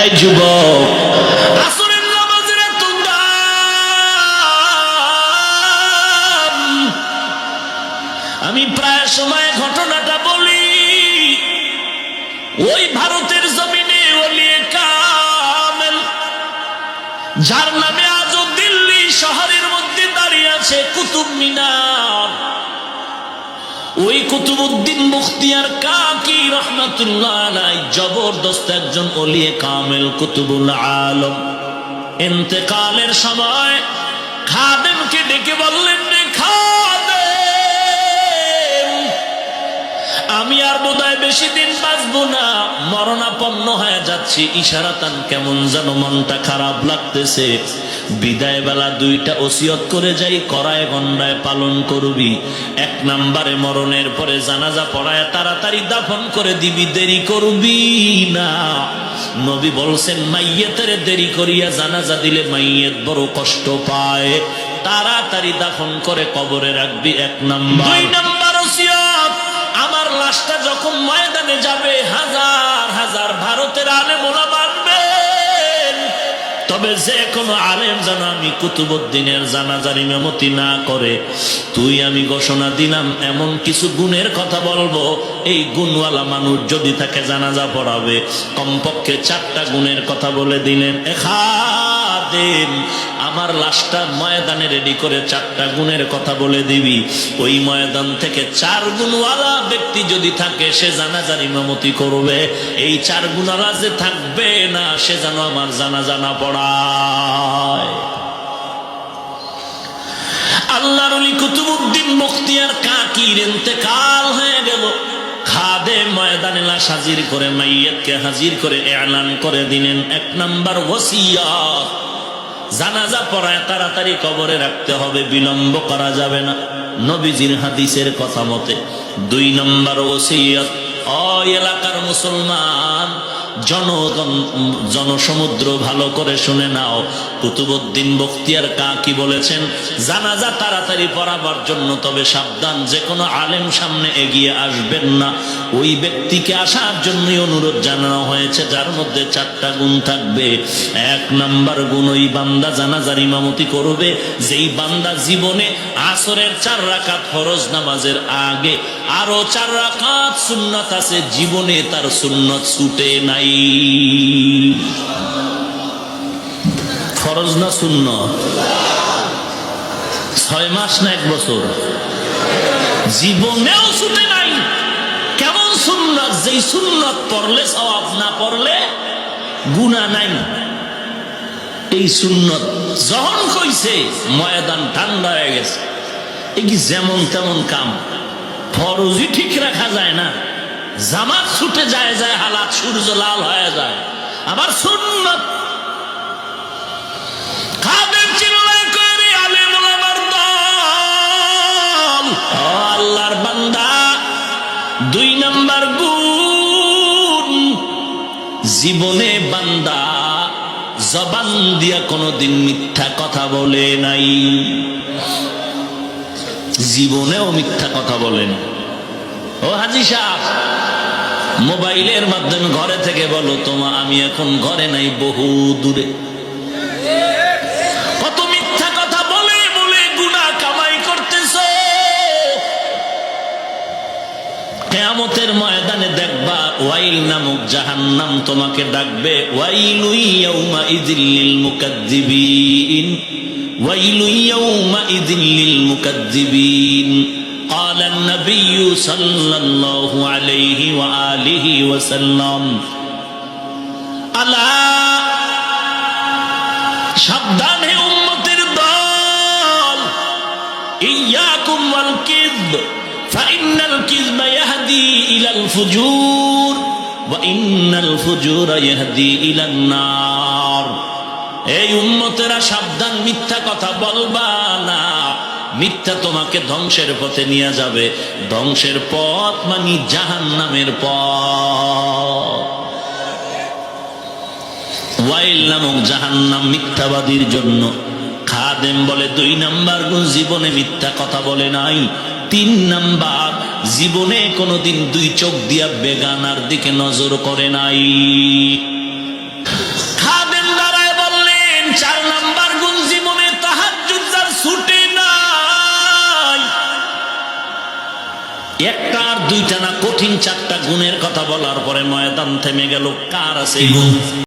এই যুবক, আমি প্রায় সময় ঘটনাটা বলি। ওই ভারতের জমিনে ওলিয়ে কামেল, যার নামে আজও দিল্লি শহরের মধ্যে দাঁড়িয়ে আছে কুতুব মিনার, ওই কুতুবউদ্দিন মুখতিয়ার কাকি রহমাতুল্লাহ আলাইহি জবরদস্ত একজন ওলিয়ে কামেল কুতুবুল আলম। ইন্তেকালের সময় খাদেমকে ডেকে বললেন, রে খাদেম, আমি আর বোধহয় বেশি দিন বাঁচবো না, মরণাপন্ন হয়ে যাচ্ছি। ইশারাতান কেমন যেন মনটা খারাপ লাগতেছে। বিদায় বেলা দুইটা ওসিয়ত করে যাই, করায় গন্ডায় পালন করবি। এক নম্বরে মরণের পরে জানাজা পড়ায় তাড়াতাড়ি দাফন করে দিবি, দেরি করবি না। নবী বলছেন, মাইয়েতের দেরি করিয়া জানাজা দিলে মাইয়েত বড় কষ্ট পায়, তাড়াতাড়ি দাফন করে কবরে রাখবি। এক নম্বর। দুই নম্বর ওসিয়ত, আমার লাশটা যখন ময়দানে যাবে, হাজার হাজার ভারতের আলেম ওলামা মানবেন, তবে যে কোনো আলেম যেন আমি কুতুবউদ্দিনের জানাজার ইমামতি না করে। তুই আমি ঘোষণা দিলাম, এমন কিছু গুণের কথা বলবো, এই গুণওয়ালা মানুষ যদি তাকে জানাজা পড়াবে, কমপক্ষে 4টা গুণের কথা বলে দিলেন। খাদেম, আমার লাশটা ময়দানে রেডি করে 4টা গুণের কথা বলে দিবি। ওই ময়দান থেকে 4 গুণওয়ালা ব্যক্তি যদি থাকে, সে জানাজার ইমামতি করবে। এই 4 গুণওয়ালা যে থাকবে না, সে যেন আমার জানাজা না পড়ায়। আল্লাহর ওলি কুতুবউদ্দিন মুখতিয়ার কাকির ইন্তেকাল হয়ে গেল। খাদেম ময়দানে লাশ হাজির করে, মাইয়াতকে হাজির করে এলান করে দিলেন, 1 নাম্বার ওসিয়ত, জানাজা পড়ায় তাড়াতাড়ি কবরে রাখতে হবে, বিলম্ব করা যাবে না নবীজির হাদিসের কথা মতে। 2 নম্বর ওসিয়ত, ওই এলাকার মুসলমান জনগণ, জনসমুদ্র ভালো করে শুনে নাও। কুতুবউদ্দিন বখতিয়ার কাকি বলেছেন, জানাজা তাড়াতাড়ি পড়াবার জন্য, তবে সাবধান, যে কোনো আলেম সামনে এগিয়ে আসবেন না। ওই ব্যক্তিকে আসার জন্যই অনুরোধ জানানো হয়েছে, যার মধ্যে 4টা গুণ থাকবে। 1 নাম্বার গুণ, ওই বান্দা জানাজার ইমামতি করবে যেই বান্দা জীবনে আসরের 4 রাকাত ফরজ নামাজের আগে আরো 4 রাকাত সুন্নাত আছে, জীবনে তার সুন্নাত ছুটে নাই। ফরজ না সুন্নাত? 6 মাস না 1 বছর? জীবনেও ছুটে নাই। কেমন সুন্নাত? যেই সুন্নাত পড়লে সওয়াব, না পড়লে গুনাহ নাই। এই সুন্নাত যখন কইছে, ময়দান ঠান্ডা হয়ে গেছে। এই কি যেমন তেমন কাম? ফরজই ঠিক রাখা যায় না, জামাত ছুটে যায় যায়, হালাত সূর্য লাল হয়ে যায়। আবার সুন্নাত খাদেম চিল্লায় করে, আলেম ওলামার দল, আল্লাহর বান্দা। 2 নাম্বার গুণ, জীবনে বান্দা জবান দিয়া কোনোদিন মিথ্যা কথা বলে নাই, জীবনেও মিথ্যা কথা বলেন। ও হাজী সাহেব, মোবাইলের মাধ্যমে ঘরে থেকে বলো, তোমা আমি এখন ঘরে নাই, বহু দূরে। কত মিথ্যা কথা বলে বলে গুনাহ কামাই করতেছো। কিয়ামতের ময়দানে দেখবা, ওয়াইল নামক জাহান্নাম তোমাকে ডাকবে। ওয়াইলু ইয়াউমা ইযিল লিল মুকাজ্জিবিন, ওয়াইলু ইয়াউমা ইযিল লিল মুকাজ্জিবিন। قال النبي صلى الله عليه وآله وسلم আলা, সাবধান হে উম্মতের দল, ইয়াকুম ওয়াল কিযব, ফাইন্নাল কিযবা ইয়াহদি ইলাল ফুজুর, ওয়া ইন্নাল ফুজুরা ইয়াহদি ইলান নার। এই উম্মতেরা সাবধান, মিথ্যা কথা বলবা না। মিথ্যা তোমাকে ধ্বংসের পথে নিয়ে যাবে। ধ্বংসের পথ মানে জাহান্নামের পথ। ওয়াইল নামক জাহান্নাম মিথ্যাবাদীর জন্য। খাদেম বলে 2 নাম্বার গুণ, জীবনে মিথ্যা কথা বলে নাই। 3 নাম্বার, জীবনে কোনোদিন 2 চোখ দিয়া বেগানার দিকে নজর করে নাই। একটা আর দুইটা না, কঠিন 4টা গুণের কথা বলার পরে ময়দান থেমে গেল। কার আছে এই গুণ?